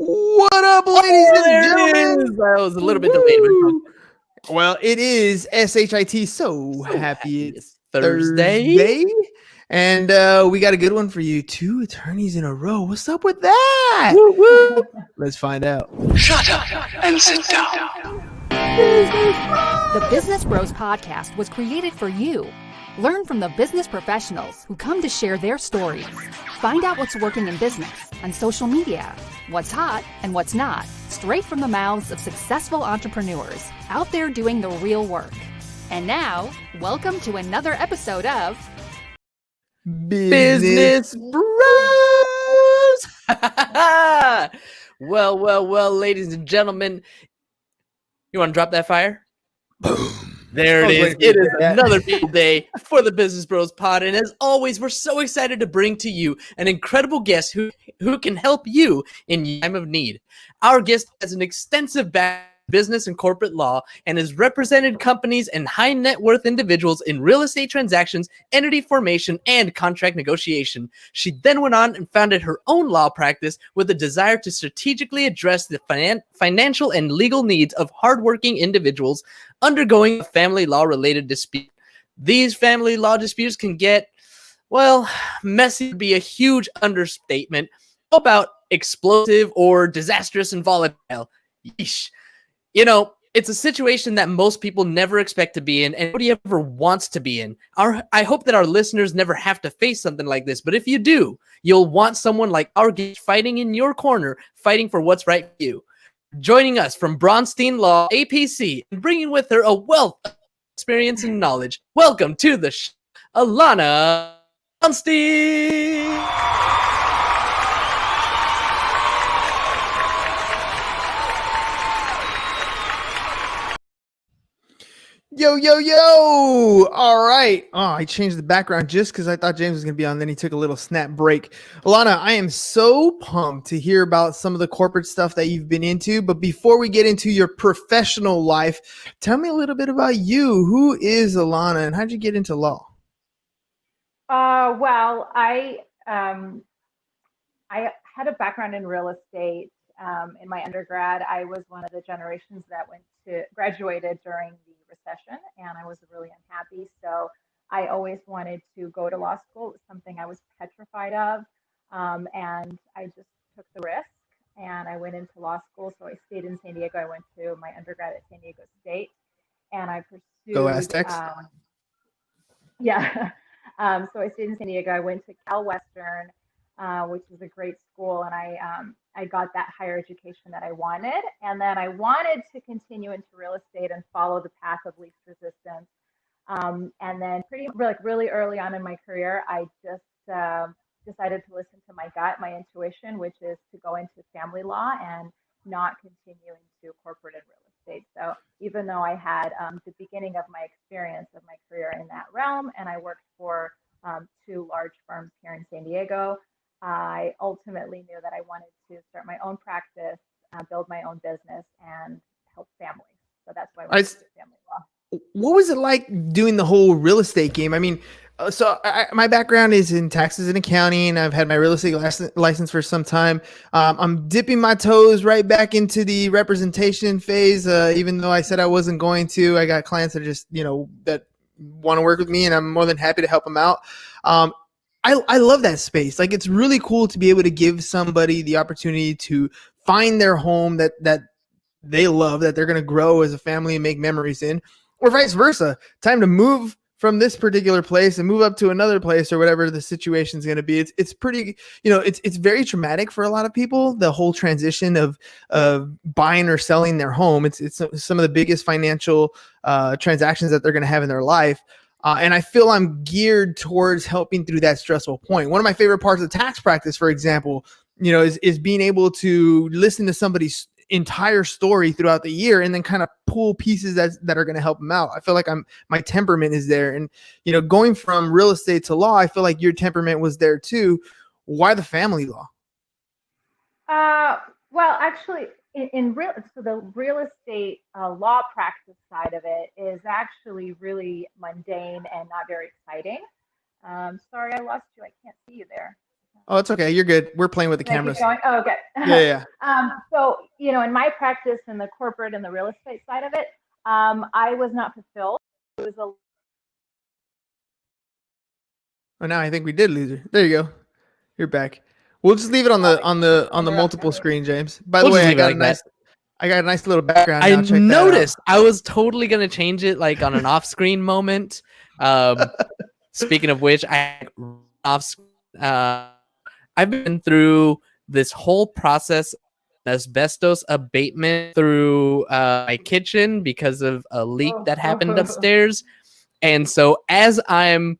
What up, ladies and There it gentlemen? is. I was a little bit delayed, Woo! Well, it is SHIT. So happy it's Thursday. And we got a good one for you. 2 attorneys in a row. What's up with that? Woo woo. Let's find out. Shut up and sit down. The Business Bros Podcast was created for you. Learn from the business professionals who come to share their stories. Find out what's working in business, on social media, what's hot and what's not, straight from the mouths of successful entrepreneurs out there doing the real work. And now, welcome to another episode of Business Bros. Well, ladies and gentlemen. You want to drop that fire? Boom. There it is. It is another beautiful day for the Business Bros Pod. And as always, we're so excited to bring to you an incredible guest who can help you in time of need. Our guest has an extensive background in business and corporate law and has represented companies and high net worth individuals in real estate transactions, entity formation, and contract negotiation. She then went on and founded her own law practice with a desire to strategically address the financial and legal needs of hardworking individuals undergoing a family law related dispute. These family law disputes can get, well, messy would be a huge understatement. How about explosive or disastrous and volatile? Yeesh. You know, it's a situation that most people never expect to be in and nobody ever wants to be in. I hope that our listeners never have to face something like this, but if you do, you'll want someone like our guest fighting in your corner, fighting for what's right for you. Joining us from Braunstein Law, APC, and bringing with her a wealth of experience and knowledge. Welcome to the show, Alana Braunstein. Yo. All right. Oh, I changed the background just because I thought James was going to be on. Then he took a little snap break. Alana, I am so pumped to hear about some of the corporate stuff that you've been into. But before we get into your professional life, tell me a little bit about you. Who is Alana and how'd you get into law? Well, I had a background in real estate. In my undergrad, I was one of the generations that graduated during the recession, and I was really unhappy. So I always wanted to go to law school. It was something I was petrified of, and I just took the risk, and I went into law school. So I stayed in San Diego. I went to my undergrad at San Diego State, and I pursued. Go Aztecs. Yeah. So I stayed in San Diego. I went to Cal Western, which was a great school, and I got that higher education that I wanted. And then I wanted to continue into real estate and follow the path of least resistance. And then really early on in my career, I just decided to listen to my gut, my intuition, which is to go into family law and not continue into corporate and real estate. So even though I had the beginning of my experience of my career in that realm, and I worked for 2 large firms here in San Diego, I ultimately knew that I wanted to start my own practice, build my own business, and help families. So that's why I went into family law. What was it like doing the whole real estate game? I mean, my background is in taxes and accounting. I've had my real estate license for some time. I'm dipping my toes right back into the representation phase. Even though I said I wasn't going to, I got clients that just, that want to work with me, and I'm more than happy to help them out. I love that space. Like, it's really cool to be able to give somebody the opportunity to find their home that they love, that they're going to grow as a family and make memories in, or vice versa. Time to move from this particular place and move up to another place, or whatever the situation is going to be. It's pretty, it's very traumatic for a lot of people, the whole transition of buying or selling their home. It's some of the biggest financial transactions that they're going to have in their life. And I feel I'm geared towards helping through that stressful point. One of my favorite parts of tax practice, for example, is being able to listen to somebody's entire story throughout the year and then kind of pull pieces that are going to help them out. I feel like my temperament is there. And, going from real estate to law, I feel like your temperament was there too. Why the family law? Well, actually, so the real estate law practice side of it is actually really mundane and not very exciting. Sorry, I lost you. I can't see you there. Oh, it's okay. You're good. We're playing with the Can I cameras. keep going? Oh, okay. Yeah. So, in my practice in the corporate and the real estate side of it, I was not fulfilled. It was a Oh, now I think we did lose her. There you go. You're back. We'll just leave it on the multiple screen, James. By the We'll just way, leave it like that. I got a nice little background I now. Check noticed. that out. I was totally gonna change it like on an off-screen moment. Speaking of which, off. I've been through this whole process, asbestos abatement through my kitchen because of a leak that happened upstairs. And so as I'm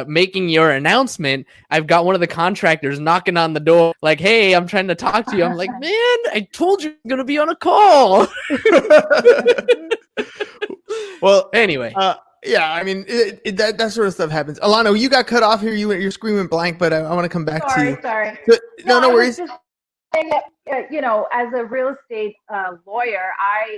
making your announcement, I've got one of the contractors knocking on the door like, hey, I'm trying to talk to you. I'm like, man, I told you I'm going to be on a call. Well, anyway. Yeah, I mean, that sort of stuff happens. Alana, you got cut off here. Your screen went blank, but I want to come back to you. Sorry. No worries. As a real estate lawyer,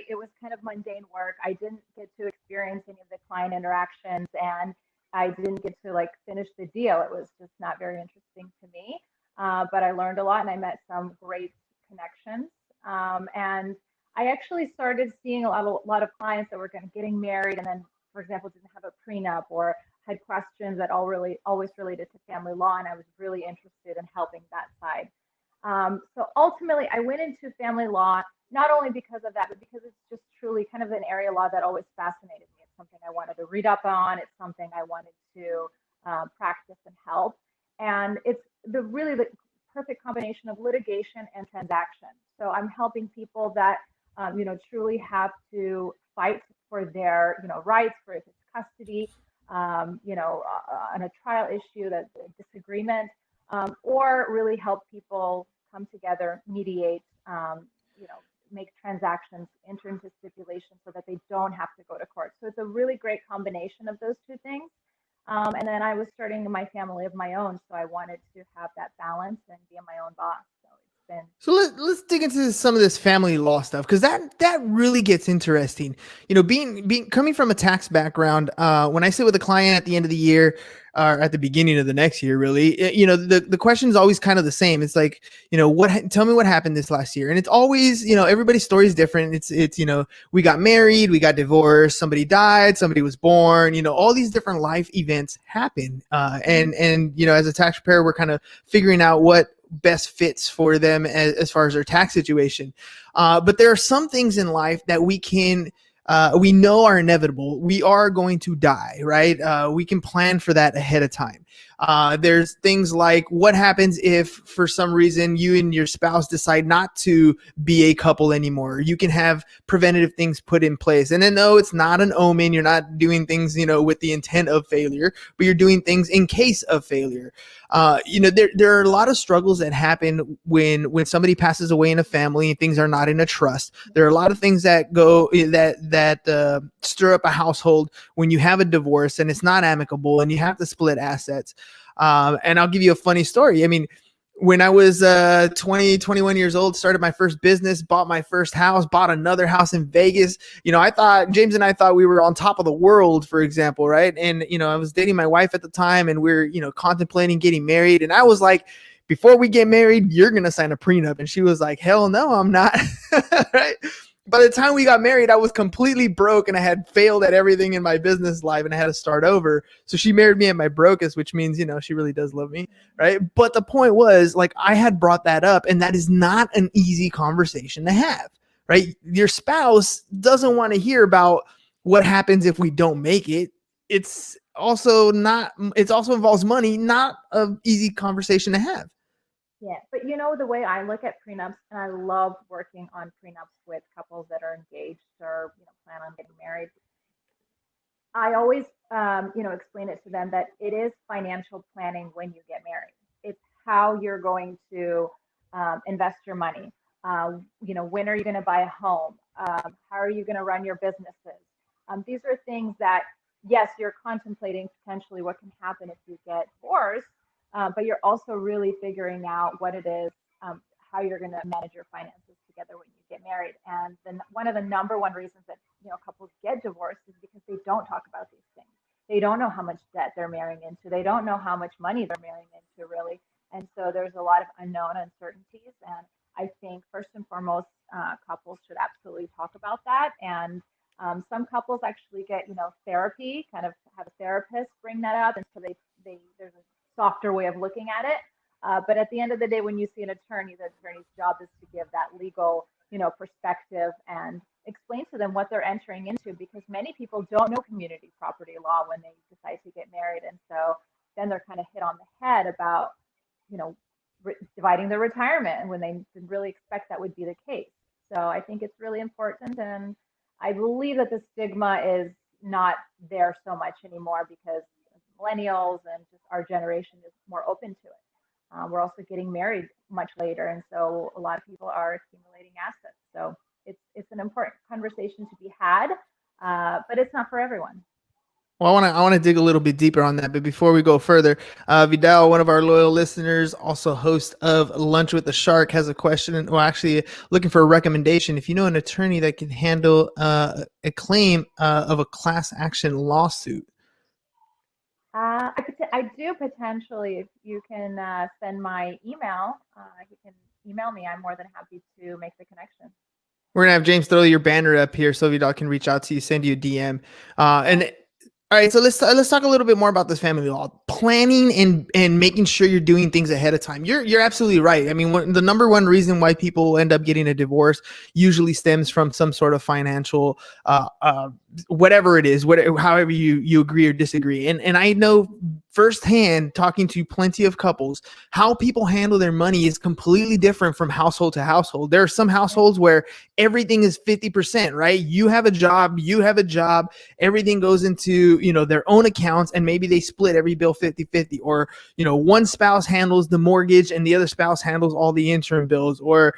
it was kind of mundane work. I didn't get to experience any of the client interactions, and I didn't get to finish the deal. It was just not very interesting to me. But I learned a lot, and I met some great connections. And I actually started seeing a lot of clients that were getting married, and then, for example, didn't have a prenup or had questions that always related to family law, and I was really interested in helping that side. So ultimately, I went into family law not only because of that, but because it's just truly kind of an area of law that always fascinated me. It's something I wanted to read up on. It's something I wanted to practice and help. And it's the perfect combination of litigation and transaction. So I'm helping people that truly have to fight for their rights, for if it's custody, on a trial issue, that's a disagreement. Or really help people come together, mediate, make transactions, enter into stipulations so that they don't have to go to court. So it's a really great combination of those two things. And then I was starting my family of my own, so I wanted to have that balance and be my own boss. So let's dig into some of this family law stuff, because that really gets interesting. Being coming from a tax background, when I sit with a client at the end of the year or at the beginning of the next year, really, the question is always kind of the same. It's like, tell me what happened this last year, and it's always, everybody's story is different. It's we got married, we got divorced, somebody died, somebody was born, all these different life events happen, and as a tax preparer, we're kind of figuring out what best fits for them as far as their tax situation. But there are some things in life that we know are inevitable. We are going to die, right? We can plan for that ahead of time. There's things like what happens if for some reason you and your spouse decide not to be a couple anymore. You can have preventative things put in place. And then no, it's not an omen. You're not doing things, with the intent of failure, but you're doing things in case of failure. There are a lot of struggles that happen when somebody passes away in a family and things are not in a trust. There are a lot of things that go that stir up a household when you have a divorce and it's not amicable and you have to split assets. And I'll give you a funny story. I mean, when I was 21 years old, started my first business, bought my first house, bought another house in Vegas. James and I thought we were on top of the world, for example, right? And, I was dating my wife at the time and we're, contemplating getting married. And I was like, before we get married, you're going to sign a prenup. And she was like, hell no, I'm not. Right? By the time we got married, I was completely broke and I had failed at everything in my business life and I had to start over. So she married me at my brokest, which means, she really does love me. Right. But the point was, I had brought that up, and that is not an easy conversation to have. Right. Your spouse doesn't want to hear about what happens if we don't make it. It also involves money, not an easy conversation to have. Yeah, but the way I look at prenups, and I love working on prenups with couples that are engaged or plan on getting married. I always explain it to them that it is financial planning when you get married. It's how you're going to invest your money. When are you going to buy a home? How are you going to run your businesses? These are things that, yes, you're contemplating potentially what can happen if you get divorced. But you're also really figuring out what it is, how you're going to manage your finances together when you get married. And then one of the number one reasons that couples get divorced is because they don't talk about these things. They don't know how much debt they're marrying into. They don't know how much money they're marrying into, really. And so there's a lot of unknown uncertainties. And I think first and foremost, couples should absolutely talk about that. And some couples actually get, therapy, kind of have a therapist bring that up. And so there's a softer way of looking at it. But at the end of the day, when you see an attorney, the attorney's job is to give that legal, perspective and explain to them what they're entering into, because many people don't know community property law when they decide to get married. And so then they're kind of hit on the head about, dividing their retirement, and when they didn't really expect that would be the case. So I think it's really important. And I believe that the stigma is not there so much anymore because millennials and just our generation is more open to it. We're also getting married much later, and so a lot of people are accumulating assets. So it's an important conversation to be had, but it's not for everyone. Well, I want to dig a little bit deeper on that, but before we go further, Vidal, one of our loyal listeners, also host of Lunch with the Shark, has a question. Well, actually, looking for a recommendation. If you know an attorney that can handle a claim of a class action lawsuit. I do potentially. If you can send my email, you can email me. I'm more than happy to make the connection. We're gonna have James throw your banner up here so Vidal can reach out to you, send you a DM, and. All right, so let's talk a little bit more about this family law planning and making sure you're doing things ahead of time. You're absolutely right. I mean, the number one reason why people end up getting a divorce usually stems from some sort of financial, whatever it is, however you agree or disagree. And I know firsthand, talking to plenty of couples, how people handle their money is completely different from household to household. There are some households where everything is 50%, right? You have a job, everything goes into, their own accounts, and maybe they split every bill 50-50, or, one spouse handles the mortgage and the other spouse handles all the interim bills, or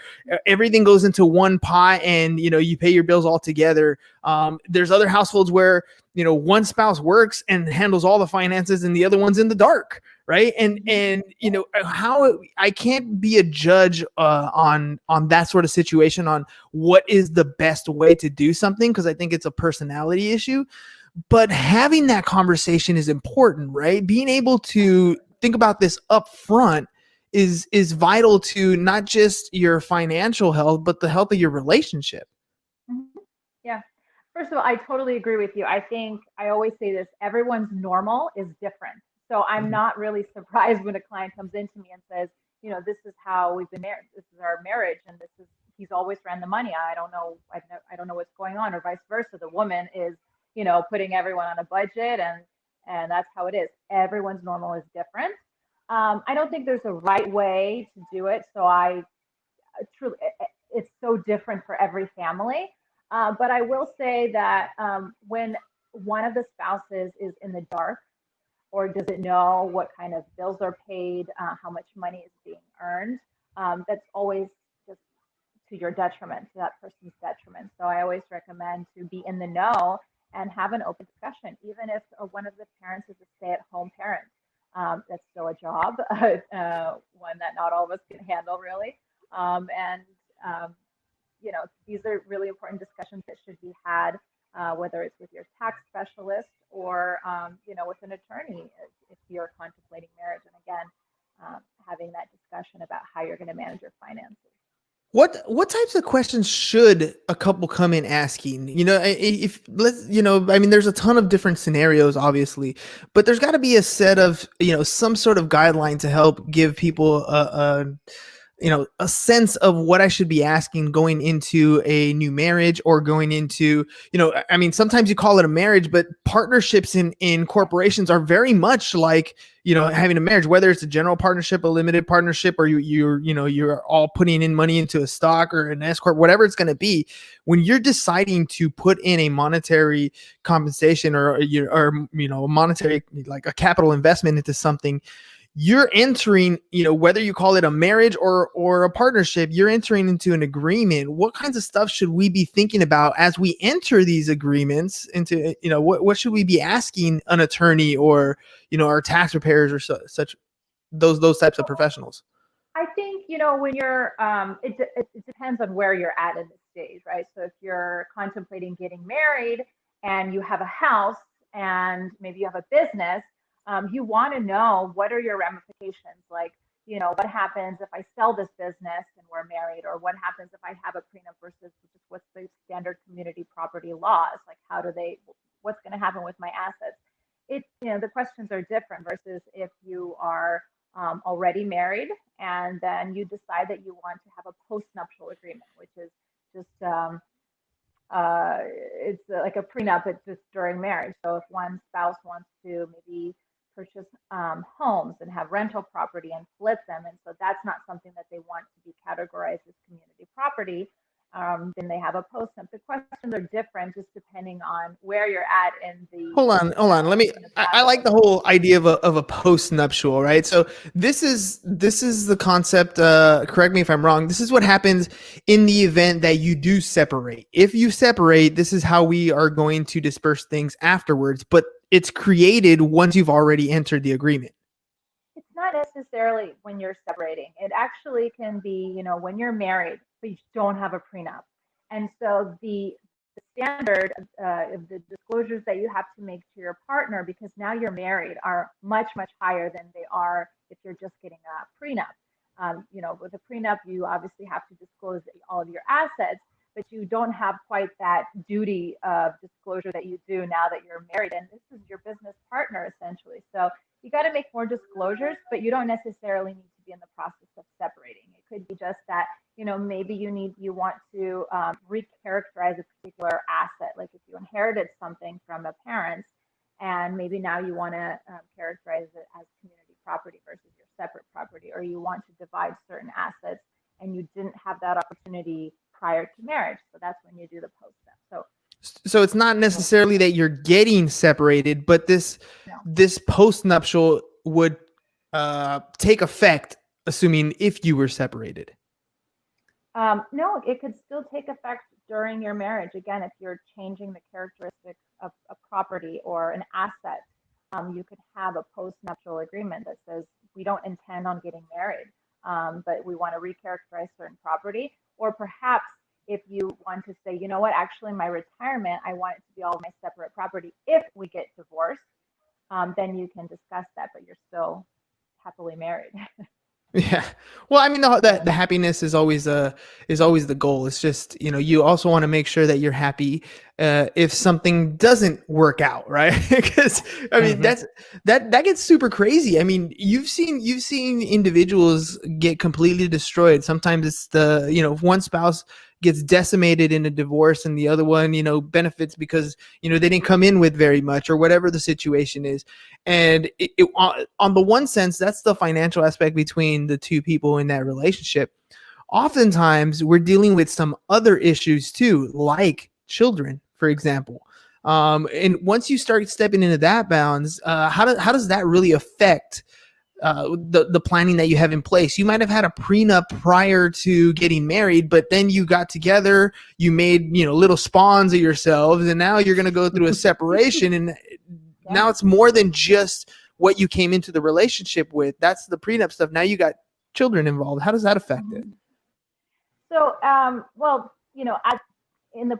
everything goes into one pot and, you pay your bills all together. There's other households where, one spouse works and handles all the finances and the other one's in the dark. Right. And how I can't be a judge on that sort of situation, on what is the best way to do something, because I think it's a personality issue. But having that conversation is important, right? Being able to think about this up front is vital to not just your financial health, but the health of your relationship. Mm-hmm. Yeah. First of all, I totally agree with you. I think I always say this: everyone's normal is different. So I'm not really surprised when a client comes into me and says, this is how we've been married. This is our marriage, and he's always ran the money. I don't know what's going on, or vice versa. The woman is, putting everyone on a budget, and that's how it is. Everyone's normal is different. I don't think there's a right way to do it. So truly, it's so different for every family. But I will say that when one of the spouses is in the dark, or doesn't know what kind of bills are paid, how much money is being earned, that's always just to your detriment, to that person's detriment. So I always recommend to be in the know and have an open discussion, even if one of the parents is a stay-at-home parent. That's still a job, one that not all of us can handle, really. These are really important discussions that should be had, whether it's with your tax specialist or, with an attorney if you're contemplating marriage. And again, having that discussion about how you're going to manage your finances. What types of questions should a couple come in asking? There's a ton of different scenarios, obviously, but there's got to be a set of, some sort of guideline to help give people a sense of what I should be asking going into a new marriage, or going into, sometimes you call it a marriage, but partnerships in corporations are very much like, having a marriage, whether it's a general partnership, a limited partnership, or you're all putting in money into a stock or an S corp, whatever it's going to be. When you're deciding to put in a monetary compensation or a monetary, like a capital investment into something, you're entering, whether you call it a marriage or a partnership, you're entering into an agreement. What kinds of stuff should we be thinking about as we enter these agreements into, what should we be asking an attorney or, our tax preparers or such, those types of professionals? I think, when you're, it depends on where you're at in the stage, right? So if you're contemplating getting married and you have a house and maybe you have a business, you want to know what are your ramifications. Like, what happens if I sell this business and we're married, or what happens if I have a prenup versus just what's the standard community property laws? Like, what's going to happen with my assets? The questions are different versus if you are already married and then you decide that you want to have a post-nuptial agreement, which is just it's like a prenup. It's just during marriage. So if one spouse wants to maybe purchase homes and have rental property and flip them, and so that's not something that they want to be categorized as community property, then they have a post-nup. The questions are different just depending on where you're at in the. Hold on. I like the whole idea of a post-nuptial, right? So this is the concept. Correct me if I'm wrong. This is what happens in the event that you do separate. If you separate, this is how we are going to disperse things afterwards. But it's created once you've already entered the agreement. It's not necessarily when you're separating. It actually can be, when you're married, but you don't have a prenup. And so the standard of the disclosures that you have to make to your partner, because now you're married, are much, much higher than they are if you're just getting a prenup. With a prenup, you obviously have to disclose all of your assets, but you don't have quite that duty of disclosure that you do now that you're married. And this is your business partner, essentially. So you got to make more disclosures, but you don't necessarily need to be in the process of separating. It could be just that, maybe you want to recharacterize a particular asset. Like if you inherited something from a parent, and maybe now you want to characterize it as community property versus your separate property, or you want to divide certain assets and you didn't have that opportunity prior to marriage. So that's when you do the post-nup. So it's not necessarily that you're getting separated, but this post-nuptial would take effect, assuming if you were separated. No, it could still take effect during your marriage. Again, if you're changing the characteristics of a property or an asset, you could have a post-nuptial agreement that says we don't intend on getting married, but we want to recharacterize certain property. Or perhaps if you want to say, actually my retirement, I want it to be all my separate property. If we get divorced, then you can discuss that, but you're still happily married. Yeah. Well, I mean, the happiness is always the goal. It's just, you also want to make sure that you're happy if something doesn't work out, right? Because I mean, that gets super crazy. I mean, you've seen individuals get completely destroyed. Sometimes it's one spouse gets decimated in a divorce and the other one, benefits because, they didn't come in with very much or whatever the situation is. And on the one sense, that's the financial aspect between the two people in that relationship. Oftentimes we're dealing with some other issues too, like children, for example. And once you start stepping into that bounds, how does that really affect the planning that you have in place? You might have had a prenup prior to getting married, but then you got together, you made, little spawns of yourselves, and now you're going to go through a separation. And now it's more than just what you came into the relationship with. That's the prenup stuff. Now you got children involved. How does that affect it? So, in the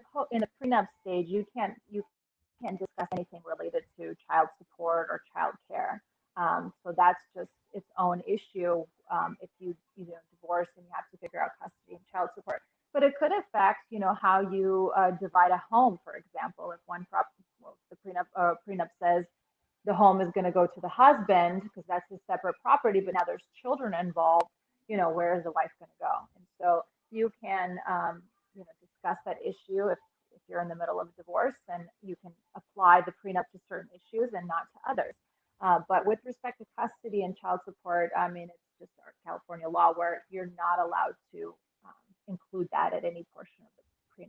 prenup stage, you can't discuss anything related to child support or child care. So that's just its own issue if you divorce and you have to figure out custody and child support. But it could affect, how you divide a home, for example. If the prenup says the home is going to go to the husband because that's his separate property, but now there's children involved, where is the wife going to go? And so you can, discuss that issue if you're in the middle of a divorce, and you can apply the prenup to certain issues and not to others. But with respect to custody and child support, I mean, it's just our California law where you're not allowed to include that at any portion of the prenup.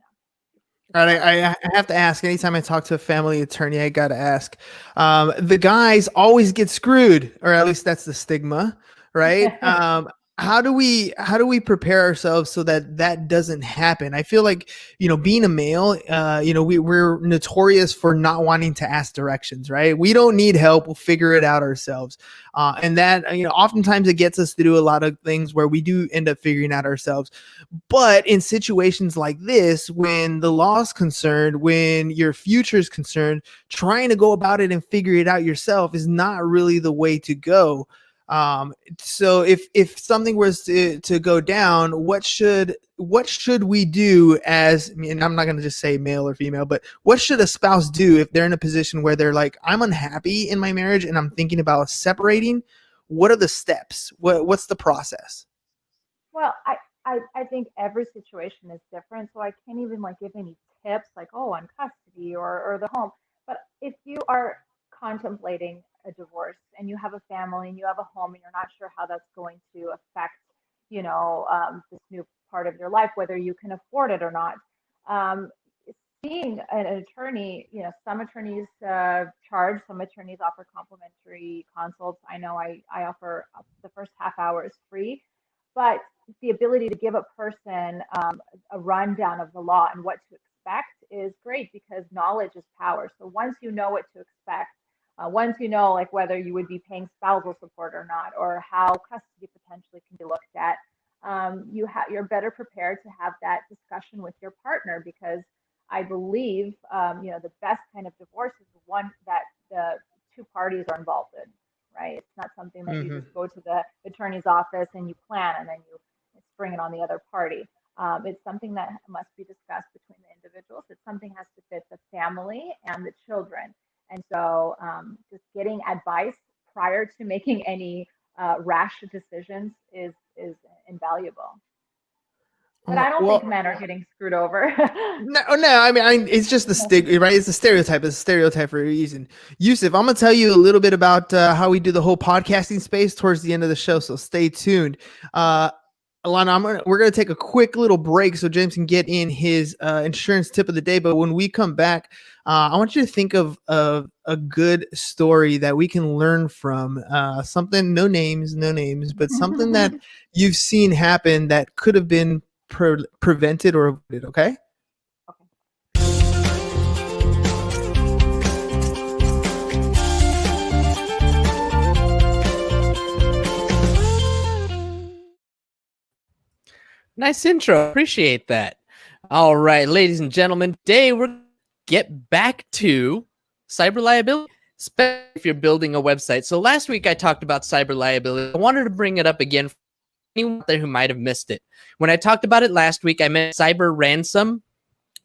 All right, I have to ask. Anytime I talk to a family attorney, I got to ask. The guys always get screwed, or at least that's the stigma, right? How do we prepare ourselves so that doesn't happen? I feel like, being a male, we're notorious for not wanting to ask directions, right? We don't need help. We'll figure it out ourselves. And that, oftentimes it gets us to do a lot of things where we do end up figuring out ourselves. But in situations like this, when the law is concerned, when your future is concerned, trying to go about it and figure it out yourself is not really the way to go. So if something was to go down, what should we do as, and I'm not going to just say male or female, but what should a spouse do if they're in a position where they're like, I'm unhappy in my marriage and I'm thinking about separating? What are the steps? What's the process? Well, I think every situation is different, so I can't even like give any tips like, oh, on custody or the home. But if you are contemplating a divorce and you have a family and you have a home and you're not sure how that's going to affect, this new part of your life, whether you can afford it or not, um, seeing an attorney, some attorneys charge, some attorneys offer complimentary consults. I know I offer the first half hour is free, but the ability to give a person a rundown of the law and what to expect is great because knowledge is power. So once you know what to expect, once you know like whether you would be paying spousal support or not, or how custody potentially can be looked at, you're better prepared to have that discussion with your partner because I believe the best kind of divorce is the one that the two parties are involved in. Right? It's not something that you just go to the attorney's office and you plan and then you spring it on the other party. It's something that must be discussed between the individuals. It's something that has to fit the family and the children. And so just getting advice prior to making any rash decisions is invaluable. But I don't think men are getting screwed over. No. I mean, it's just the right? It's a stereotype. It's a stereotype for a reason. Yusuf, I'm gonna tell you a little bit about how we do the whole podcasting space towards the end of the show. So stay tuned. Alana, we're gonna take a quick little break so James can get in his insurance tip of the day. But when we come back, I want you to think of a good story that we can learn from. Something, no names, but something that you've seen happen that could have been prevented or avoided. Okay. Nice intro. Appreciate that. All right, ladies and gentlemen, today we're going to get back to cyber liability, especially if you're building a website. So last week I talked about cyber liability. I wanted to bring it up again for anyone out there who might have missed it. When I talked about it last week, I meant cyber ransom,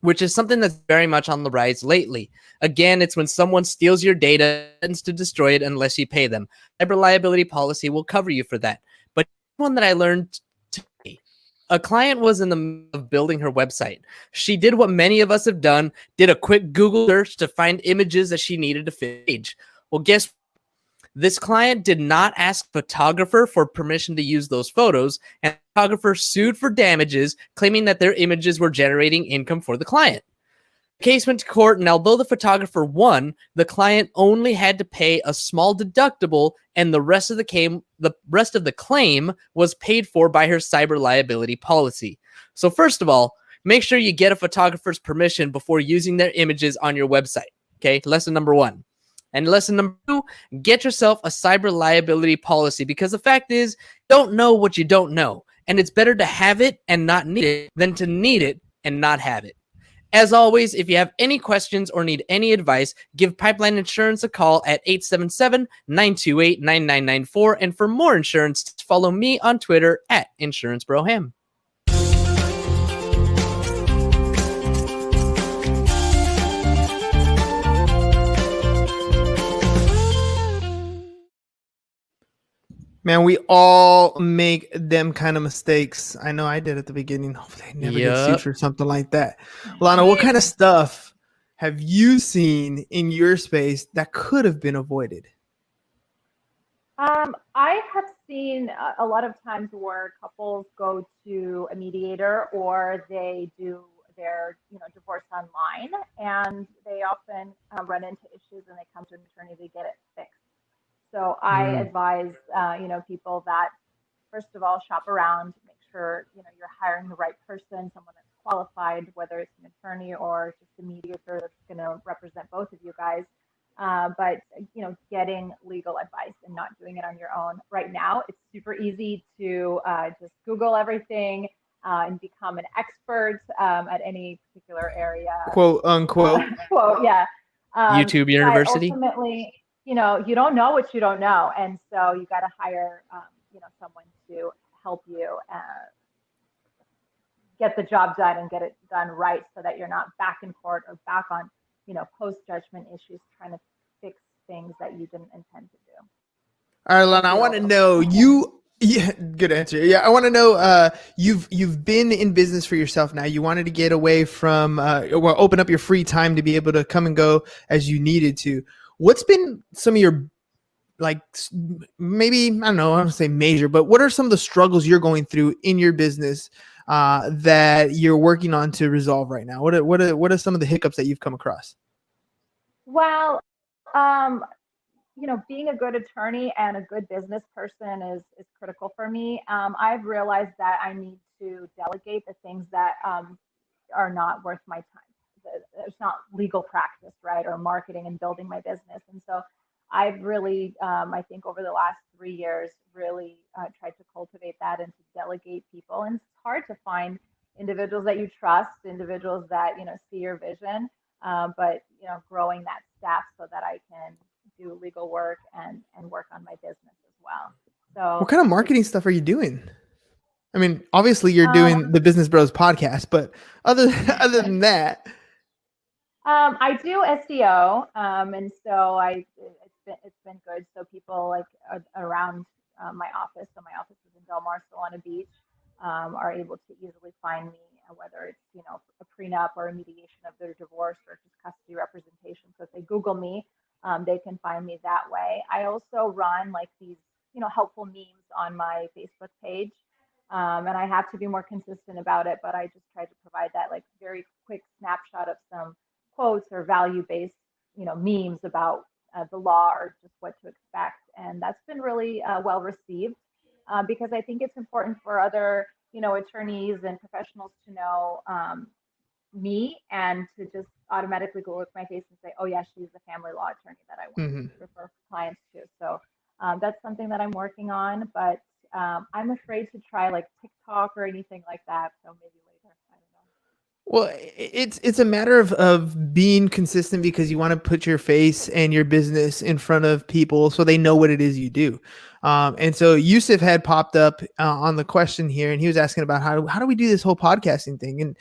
which is something that's very much on the rise lately. Again, it's when someone steals your data and to destroy it unless you pay them. Cyber liability policy will cover you for that. But one that I learned today, a client was in the middle of building her website. She did what many of us have done, did a quick Google search to find images that she needed to page. Well, guess what? This client did not ask photographer for permission to use those photos, and the photographer sued for damages, claiming that their images were generating income for the client. The case went to court, and although the photographer won, the client only had to pay a small deductible, and the rest of the claim was paid for by her cyber liability policy. So first of all, make sure you get a photographer's permission before using their images on your website. Okay, lesson number 1. And lesson number 2, get yourself a cyber liability policy, because the fact is, you don't know what you don't know. And it's better to have it and not need it than to need it and not have it. As always, if you have any questions or need any advice, give Pipeline Insurance a call at 877-928-9994. And for more insurance, follow me on Twitter at InsuranceBroHam. Man, we all make them kind of mistakes. I know I did at the beginning. Hopefully I never get sued for something like that. Lana, what kind of stuff have you seen in your space that could have been avoided? I have seen a lot of times where couples go to a mediator or they do their divorce online, and they often run into issues and they come to an attorney to get it fixed. So I advise, people that, first of all, shop around, make sure, you're hiring the right person, someone that's qualified, whether it's an attorney or just a mediator that's going to represent both of you guys. But, getting legal advice and not doing it on your own. Right now, it's super easy to just Google everything and become an expert at any particular area. Quote, unquote. Quote, yeah. YouTube University. Ultimately, you don't know what you don't know. And so you got to hire, someone to help you get the job done and get it done right, so that you're not back in court or back on, post-judgment issues trying to fix things that you didn't intend to do. All right, Lana, I want to know you. Yeah, good answer. Yeah, I want to know. You've been in business for yourself now. You wanted to get away from, open up your free time to be able to come and go as you needed to. What's been some of your, like, maybe, I don't know, I don't say major, but what are some of the struggles you're going through in your business that you're working on to resolve right now? What are some of the hiccups that you've come across? Well, being a good attorney and a good business person is critical for me. I've realized that I need to delegate the things that are not worth my time. It's not legal practice, right, or marketing and building my business. And so I've really, I think over the last 3 years, really tried to cultivate that and to delegate people. And it's hard to find individuals that you trust, individuals that, see your vision, but, growing that staff so that I can do legal work and work on my business as well. So what kind of marketing stuff are you doing? I mean, obviously you're doing the Business Bros podcast, but other than that, I do SEO, and so it's been good. So people like around my office. So my office is in Del Mar, Solana Beach, are able to easily find me, whether it's a prenup or a mediation of their divorce or just custody representation. So if they Google me, they can find me that way. I also run like these helpful memes on my Facebook page. And I have to be more consistent about it, but I just try to provide that like very quick snapshot of some quotes or value-based, memes about the law or just what to expect. And that's been really well received because I think it's important for other, attorneys and professionals to know me and to just automatically go look my face and say, oh yeah, she's the family law attorney that I want to refer clients to. So that's something that I'm working on, but I'm afraid to try like TikTok or anything like that. So maybe later. I don't know. well, it's a matter of being consistent because you want to put your face and your business in front of people so they know what it is you do. And so Yusuf had popped up on the question here, and he was asking about how do we do this whole podcasting thing? And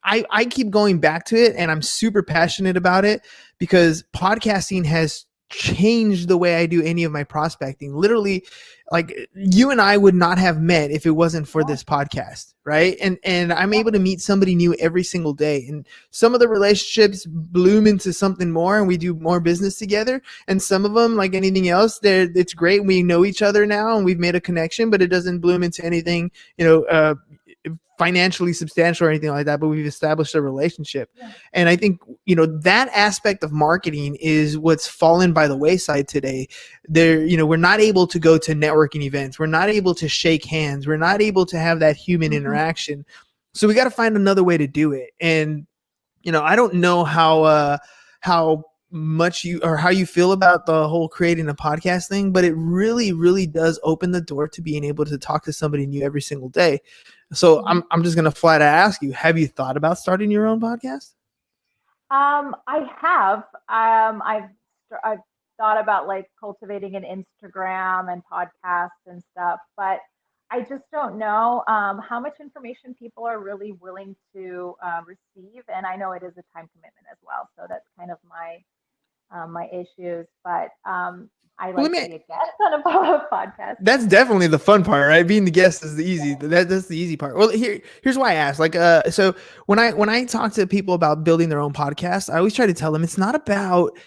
I keep going back to it, and I'm super passionate about it because podcasting has changed the way I do any of my prospecting. Literally, like you and I would not have met if it wasn't for this podcast, right? And I'm able to meet somebody new every single day. And some of the relationships bloom into something more and we do more business together. And some of them, like anything else, it's great. We know each other now and we've made a connection, but it doesn't bloom into anything, financially substantial or anything like that, but we've established a relationship. Yeah. And I think, that aspect of marketing is what's fallen by the wayside today. We're not able to go to networking events. We're not able to shake hands. We're not able to have that human interaction. So we got to find another way to do it. And, I don't know how much how you feel about the whole creating a podcast thing, but it really, really does open the door to being able to talk to somebody new every single day. So I'm just going to flat out ask you, have you thought about starting your own podcast? I have. I've thought about like cultivating an Instagram and podcasts and stuff, but I just don't know how much information people are really willing to receive. And I know it is a time commitment as well. So that's kind of my issues, but I like to be a guest on a podcast. That's definitely the fun part, right? Being the guest is the easy. That's the easy part. Well, here's why I asked. Like, so when I talk to people about building their own podcast, I always try to tell them it's not about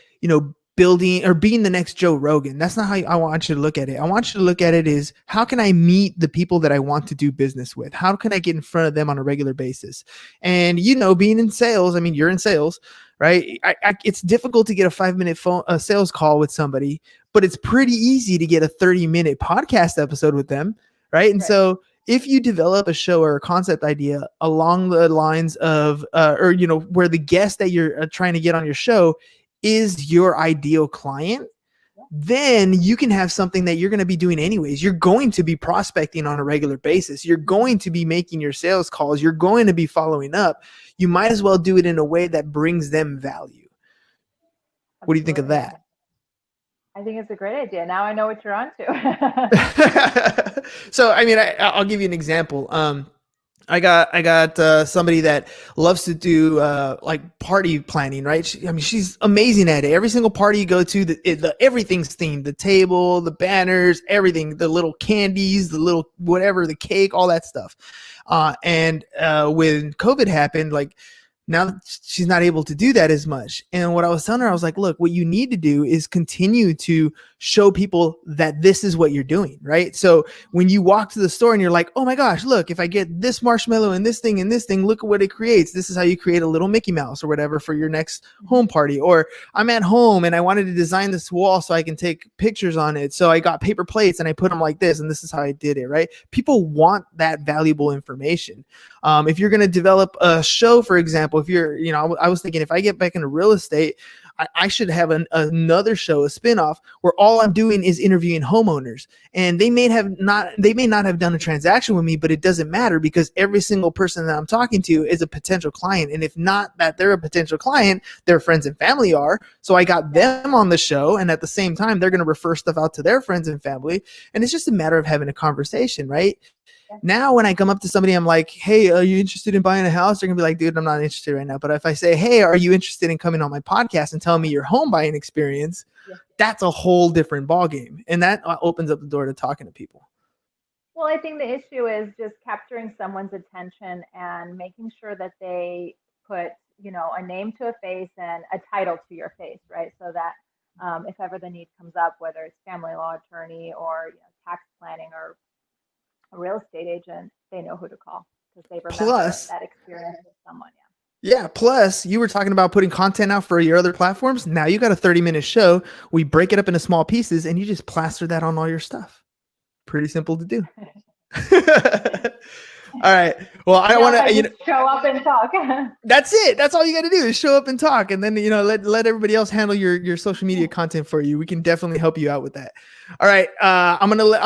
building or being the next Joe Rogan. That's not how I want you to look at it. I want you to look at it as how can I meet the people that I want to do business with? How can I get in front of them on a regular basis? And being in sales, I mean, you're in sales, right? It's difficult to get a 5-minute sales call with somebody, but it's pretty easy to get a 30-minute podcast episode with them, right? And so if you develop a show or a concept idea along the lines of, where the guest that you're trying to get on your show is your ideal client, then you can have something that you're going to be doing anyways. You're going to be prospecting on a regular basis. You're going to be making your sales calls. You're going to be following up. You might as well do it in a way that brings them value. What do you think of that? I think it's a great idea. Now I know what you're on to. So, I mean, I'll give you an example. I got somebody that loves to do like party planning, right? She's amazing at it. Every single party you go to, everything's themed: the table, the banners, everything, the little candies, the little whatever, the cake, all that stuff. And when COVID happened, like, now she's not able to do that as much. And what I was telling her, I was like, look, what you need to do is continue to show people that this is what you're doing, right? So when you walk to the store and you're like, oh my gosh, look, if I get this marshmallow and this thing, look at what it creates. This is how you create a little Mickey Mouse or whatever for your next home party. Or I'm at home and I wanted to design this wall so I can take pictures on it. So I got paper plates and I put them like this, and this is how I did it, right? People want that valuable information. If you're going to develop a show, for example, if you're, I was thinking if I get back into real estate, I should have another show, a spinoff, where all I'm doing is interviewing homeowners, and they may not have done a transaction with me, but it doesn't matter because every single person that I'm talking to is a potential client. And if not that they're a potential client, their friends and family are. So I got them on the show, and at the same time, they're going to refer stuff out to their friends and family. And it's just a matter of having a conversation, right? Now, when I come up to somebody, I'm like, hey, are you interested in buying a house? They're going to be like, dude, I'm not interested right now. But if I say, hey, are you interested in coming on my podcast and telling me your home buying experience? Yeah. That's a whole different ballgame. And that opens up the door to talking to people. Well, I think the issue is just capturing someone's attention and making sure that they put, a name to a face and a title to your face, right? So that if ever the need comes up, whether it's family law attorney or tax planning or a real estate agent, they know who to call because they remember that experience with someone. Yeah. Plus, you were talking about putting content out for your other platforms. Now you got a 30-minute show. We break it up into small pieces and you just plaster that on all your stuff. Pretty simple to do. All right. Well, I don't want to, show up and talk. That's it. That's all you got to do is show up and talk. And then, let everybody else handle your social media content for you. We can definitely help you out with that. All right. I'm going to let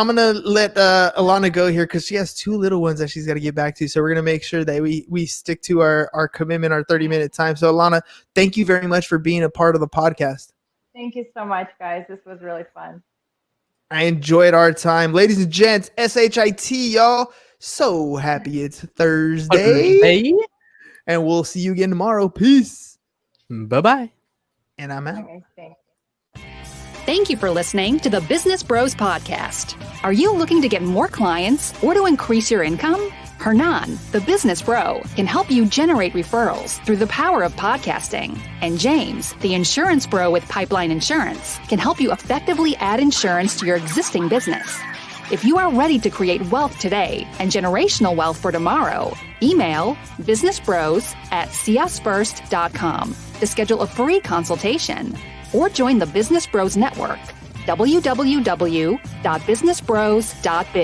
Alana go here because she has 2 little ones that she's got to get back to. So we're going to make sure that we stick to our commitment, our 30-minute time. So Alana, thank you very much for being a part of the podcast. Thank you so much, guys. This was really fun. I enjoyed our time. Ladies and gents, SHIT, y'all. So happy it's Thursday. And we'll see you again tomorrow. Peace. Bye-bye. And I'm out. Okay, thanks. Thank you for listening to the Business Bros Podcast. Are you looking to get more clients or to increase your income? Hernan, the business bro, can help you generate referrals through the power of podcasting. And James, the insurance bro with Pipeline Insurance, can help you effectively add insurance to your existing business. If you are ready to create wealth today and generational wealth for tomorrow, email businessbros@csfirst.com to schedule a free consultation or join the Business Bros Network, www.businessbros.biz.